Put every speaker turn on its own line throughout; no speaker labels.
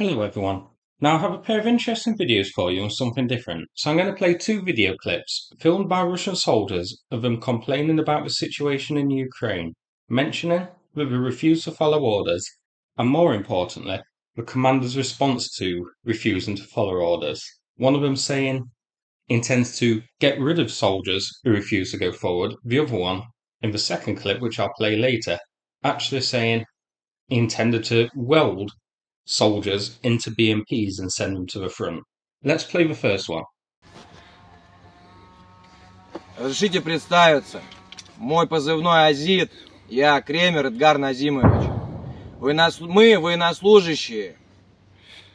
Hello everyone. Now I have a pair of interesting videos for you on something different. So I'm going to play two video clips filmed by Russian soldiers of them complaining about the situation in Ukraine, mentioning that they refuse to follow orders, and more importantly, the commander's response to refusing to follow orders. One of them saying he intends to get rid of soldiers who refuse to go forward. The other one, in the second clip, which I'll play later, actually saying he intended to weld soldiers into BMPs and send them to the front. Let's play the first one.
Разрешите представиться. Мой позывной Азит. Я Кремер Эдгар Назимович. Мы военнослужащие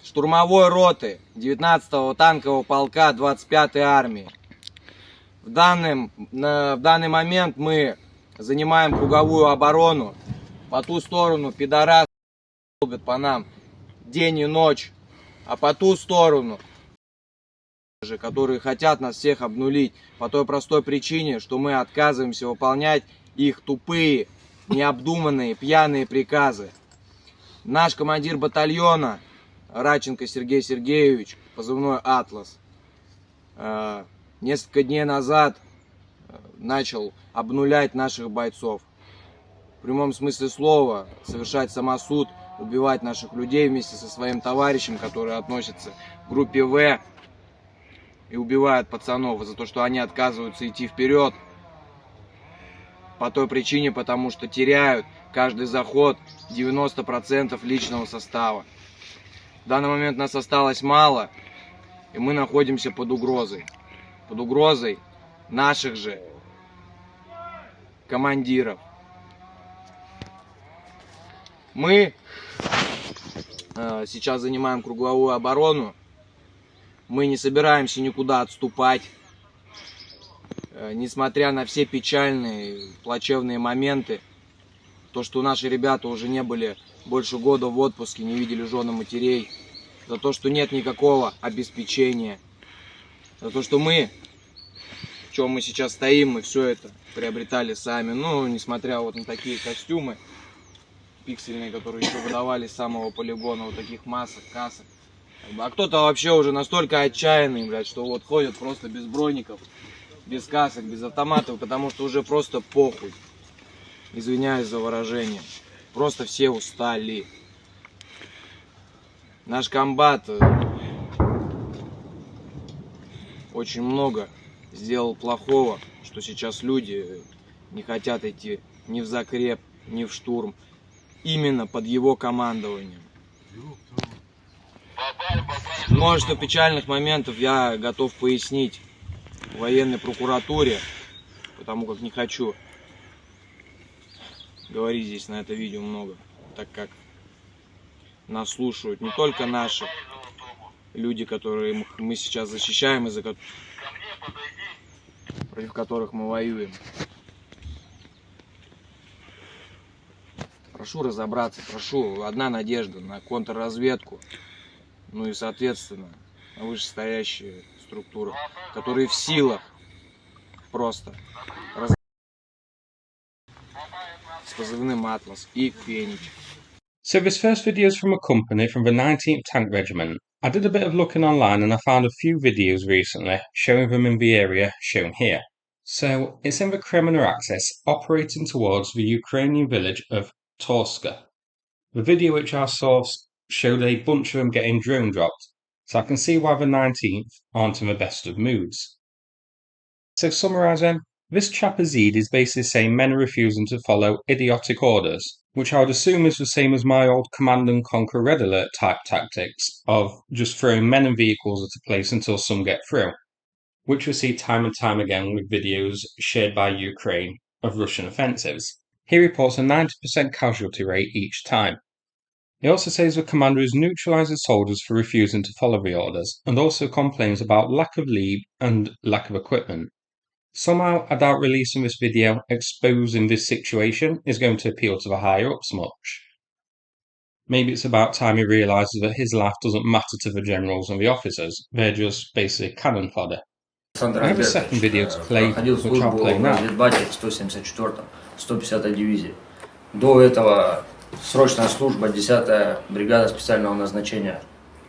штурмовой роты 19-го танкового полка 25-й армии. В данный момент мы занимаем круговую оборону. По ту сторону пидорасы долбят по нам день и ночь, а по ту сторону, которые хотят нас всех обнулить, по той простой причине, что мы отказываемся выполнять их тупые, необдуманные, пьяные приказы. Наш командир батальона, Радченко Сергей Сергеевич, позывной «Атлас», несколько дней назад начал обнулять наших бойцов. В прямом смысле слова, совершать самосуд, убивать наших людей вместе со своим товарищем, который относится к группе В, и убивают пацанов за то, что они отказываются идти вперед. По той причине, потому что теряют каждый заход 90% личного состава. В данный момент нас осталось мало, и мы находимся под угрозой. Под угрозой наших же командиров. Мы сейчас занимаем круговую оборону. Мы не собираемся никуда отступать. Несмотря на все печальные, плачевные моменты, то, что наши ребята уже не были больше года в отпуске, не видели жен и матерей, за то, что нет никакого обеспечения, за то, что мы, в чем мы сейчас стоим, мы все это приобретали сами. Ну, несмотря вот на такие костюмы пиксельные, которые еще выдавались с самого полигона, вот таких масок, касок. А кто-то вообще уже настолько отчаянный, блядь, что вот ходят просто без броников, без касок, без автоматов, потому что уже просто похуй. Извиняюсь за выражение. Просто все устали. Наш комбат очень много сделал плохого, что сейчас люди не хотят идти ни в закреп, ни в штурм. Именно под его командованием. Множество печальных моментов я готов пояснить в военной прокуратуре, потому как не хочу говорить здесь на это видео много, так как нас слушают не только наши люди, которые мы сейчас защищаем, против которых мы воюем. Прошу разобраться, прошу, одна надежда на контрразведку, ну и, соответственно, на вышестоящие структуры, которые в силах просто с позывным «Атлас» и «Феникс».
So this first video is from a company from the 19th Tank Regiment. I did a bit of looking online and I found a few videos recently showing them in the area shown here. So it's in the Kremener axis, operating towards the Ukrainian village of Torska. The video which I saw showed a bunch of them getting drone dropped, so I can see why the 19th aren't in the best of moods. So summarising, this chap Azid is basically saying men are refusing to follow idiotic orders, which I would assume is the same as my old Command and Conquer Red Alert type tactics of just throwing men and vehicles at a place until some get through, which we see time and time again with videos shared by Ukraine of Russian offensives. He reports a 90% casualty rate each time. He also says the commander is neutralising soldiers for refusing to follow the orders, and also complains about lack of leave and lack of equipment. Somehow, I doubt releasing this video exposing this situation is going to appeal to the higher-ups much. Maybe it's about time he realises that his life doesn't matter to the generals and the officers, they're just basically cannon fodder. I have a second video to play, which I'll play now.
174-м, 150-й дивизии. До этого срочная служба, 10-я бригада специального назначения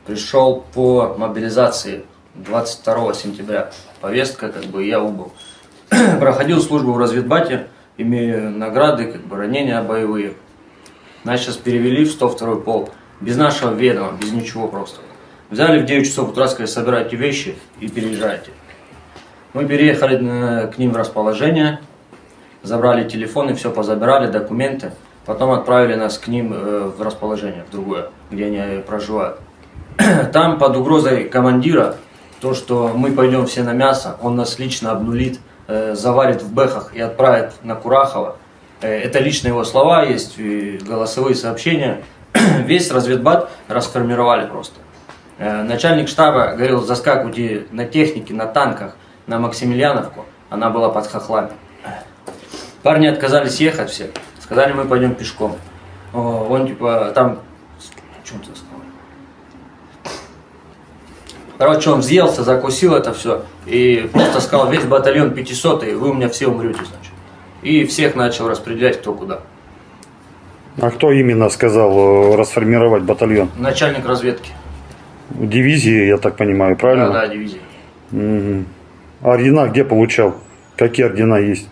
Пришел по мобилизации 22 сентября. Повестка, как бы я убыл. Проходил службу в разведбате, имею награды, как бы ранения боевые. Нас сейчас перевели в 102-й полк. Без нашего ведома, без ничего просто. Взяли в 9 часов утра, сказали, собирайте вещи и переезжайте. Мы переехали к ним в расположение, забрали телефоны, все позабирали, документы. Потом отправили нас к ним в расположение, в другое, где они проживают. Там под угрозой командира, то, что мы пойдем все на мясо, он нас лично обнулит, заварит в бэхах и отправит на Курахово. Это лично его слова, есть голосовые сообщения. Весь разведбат расформировали просто. Начальник штаба говорил, заскакивайте на технике, на танках, на Максимiliaновку. Она была под хохлами. Парни отказались ехать все. Сказали, мы пойдем пешком. Он типа там... Чем ты сказал? Короче, он взъелся, закусил это все. И просто сказал, весь батальон 500-й, вы у меня все умрете, значит. И всех начал распределять кто куда.
А кто именно сказал расформировать батальон?
Начальник разведки.
Дивизии, я так понимаю, правильно?
Да, дивизия.
Угу. А ордена где получал? Какие ордена есть?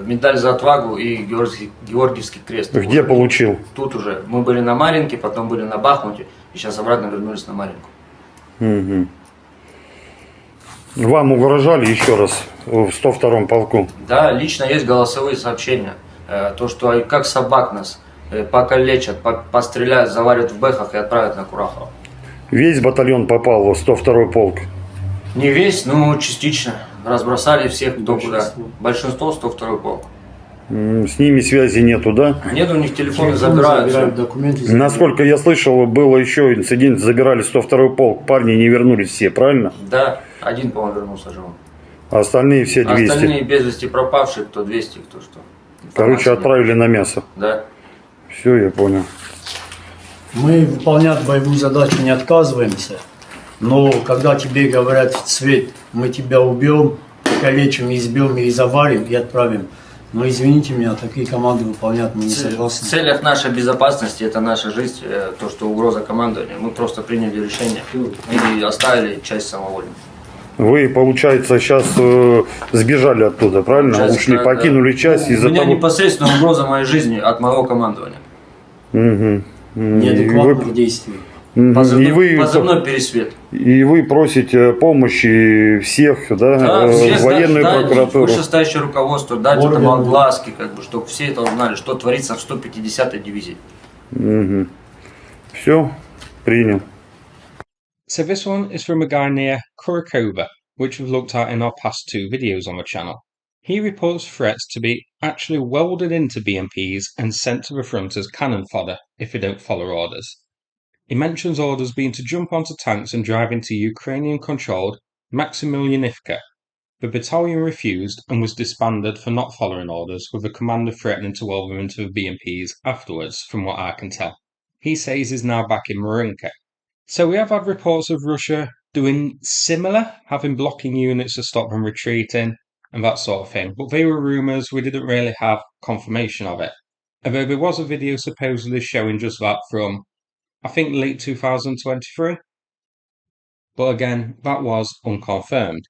Медаль за отвагу и Георгиевский крест.
Где получил?
Тут уже. Мы были на Маринке, потом были на Бахмуте, и сейчас обратно вернулись на Маринку.
Угу. Вам угрожали еще раз в 102-м полку?
Да, лично есть голосовые сообщения. То, что как собак нас покалечат, постреляют, заварят в бэхах и отправят на Курахово.
Весь батальон попал в 102-й полк?
Не весь, но частично. Разбросали всех кто куда. Большинство 102-й полк.
С ними связи нету, да?
Нет, у них телефоны забирают.
Документы.
Насколько я слышал, было еще инцидент, забирали 102-й полк, парни не вернулись все, правильно?
Да, один, по-моему, вернулся живым.
А остальные все 200?
Остальные без вести пропавшие, кто 200, кто что.
Короче, отправили на мясо.
Да.
Все, я понял.
Мы выполнять боевую задачу не отказываемся, но когда тебе говорят, Свет, мы тебя убьем, покалечим, избьем или заварим и отправим, но извините меня, такие команды выполнять мы не согласны.
В целях нашей безопасности, это наша жизнь, то, что угроза командования, мы просто приняли решение и оставили часть самовольно.
Вы, получается, сейчас сбежали оттуда, правильно?
Часть,
Ушли,
да,
покинули часть
У
из-за
меня
того...
непосредственно угроза моей жизни от моего командования.
Угу.
Неадекватных действий.
Позывной пересвет.
И вы просите помощи всех, да,
Да, всех,
военную прокуратуру.
Вышестоящее руководство, дать этому огласки, как бы, чтобы все это узнали, что творится в 150-й дивизии.
Угу. Все, принял.
So this one is from a guy near Kurakova, which we've looked at in our past two videos on the channel. He reports threats to be actually welded into BMPs and sent to the front as cannon fodder if they don't follow orders. He mentions orders being to jump onto tanks and drive into Ukrainian-controlled Maximilianivka. The battalion refused and was disbanded for not following orders, with the commander threatening to weld them into the BMPs afterwards, from what I can tell. He says he's now back in Marinka. So we have had reports of Russia doing similar, having blocking units to stop them retreating and that sort of thing. But they were rumours, we didn't really have confirmation of it. Although there was a video supposedly showing just that from, I think, late 2023. But again, that was unconfirmed.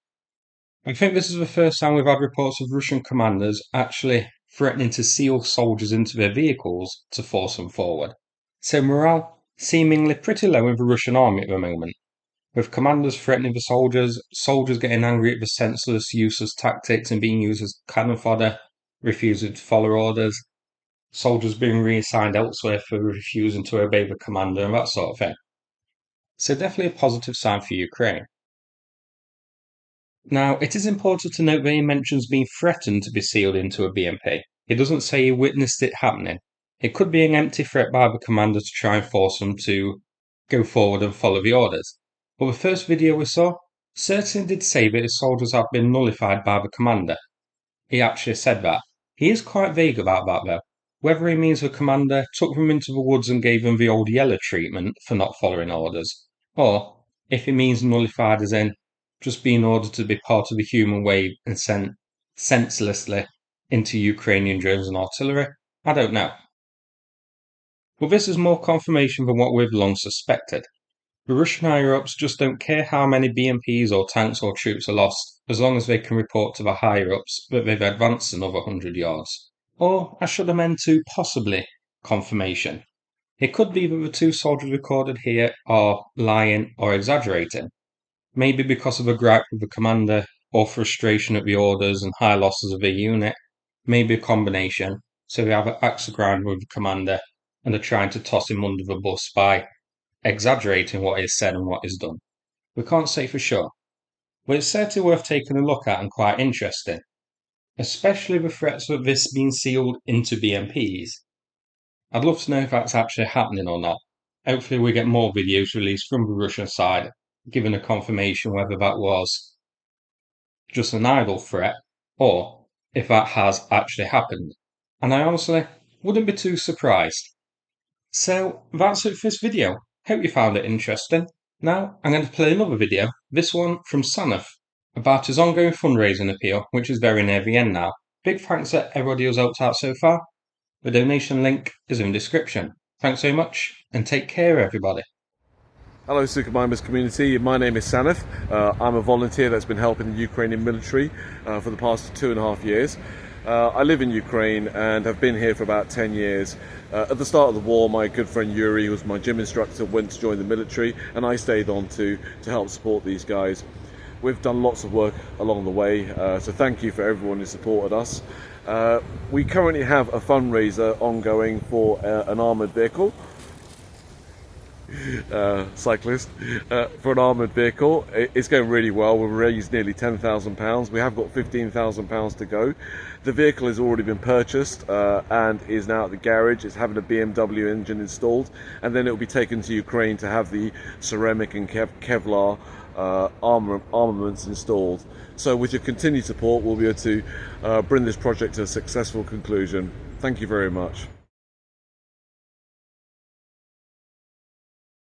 I think this is the first time we've had reports of Russian commanders actually threatening to seal soldiers into their vehicles to force them forward. So morale seemingly pretty low in the Russian army at the moment, with commanders threatening the soldiers, soldiers getting angry at the senseless, useless tactics and being used as cannon fodder, refusing to follow orders, soldiers being reassigned elsewhere for refusing to obey the commander and that sort of thing. So definitely a positive sign for Ukraine. Now, it is important to note that he mentions being threatened to be sealed into a BMP. He doesn't say he witnessed it happening. It could be an empty threat by the commander to try and force them to go forward and follow the orders. But the first video we saw certainly did say that his soldiers have been nullified by the commander. He actually said that. He is quite vague about that though. Whether he means the commander took them into the woods and gave them the old yellow treatment for not following orders, or if he means nullified as in just being ordered to be part of the human wave and sent senselessly into Ukrainian drones and artillery, I don't know. But this is more confirmation than what we've long suspected. The Russian higher-ups just don't care how many BMPs or tanks or troops are lost, as long as they can report to the higher-ups that they've advanced another 100 yards. Or, I should amend to possibly confirmation. It could be that the two soldiers recorded here are lying or exaggerating, maybe because of a gripe with the commander, or frustration at the orders and high losses of their unit, maybe a combination, so they have an axe to grind with the commander and are trying to toss him under the bus by exaggerating what is said and what is done. We can't say for sure, but it's certainly worth taking a look at and quite interesting, especially the threats of this being sealed into BMPs. I'd love to know if that's actually happening or not. Hopefully we get more videos released from the Russian side, giving a confirmation whether that was just an idle threat, or if that has actually happened. And I honestly wouldn't be too surprised. So that's it for this video. Hope you found it interesting. Now I'm going to play another video, this one from Sanath, about his ongoing fundraising appeal, which is very near the end now. Big thanks to everybody who's helped out so far. The donation link is in the description. Thanks so much, and take care everybody.
Hello Sukhmimers community, my name is Sanath. I'm a volunteer that's been helping the Ukrainian military for the past 2.5 years. I live in Ukraine and have been here for about 10 years. At the start of the war, my good friend Yuri, who was my gym instructor, went to join the military, and I stayed on to help support these guys. We've done lots of work along the way, so thank you for everyone who supported us. We currently have a fundraiser ongoing for an armoured vehicle. Cyclist for an armoured vehicle. It's going really well. We've raised nearly £10,000. We have got £15,000 to go. The vehicle has already been purchased and is now at the garage. It's having a BMW engine installed, and then it will be taken to Ukraine to have the ceramic and Kevlar armaments installed. So with your continued support, we'll be able to bring this project to a successful conclusion. Thank you very much.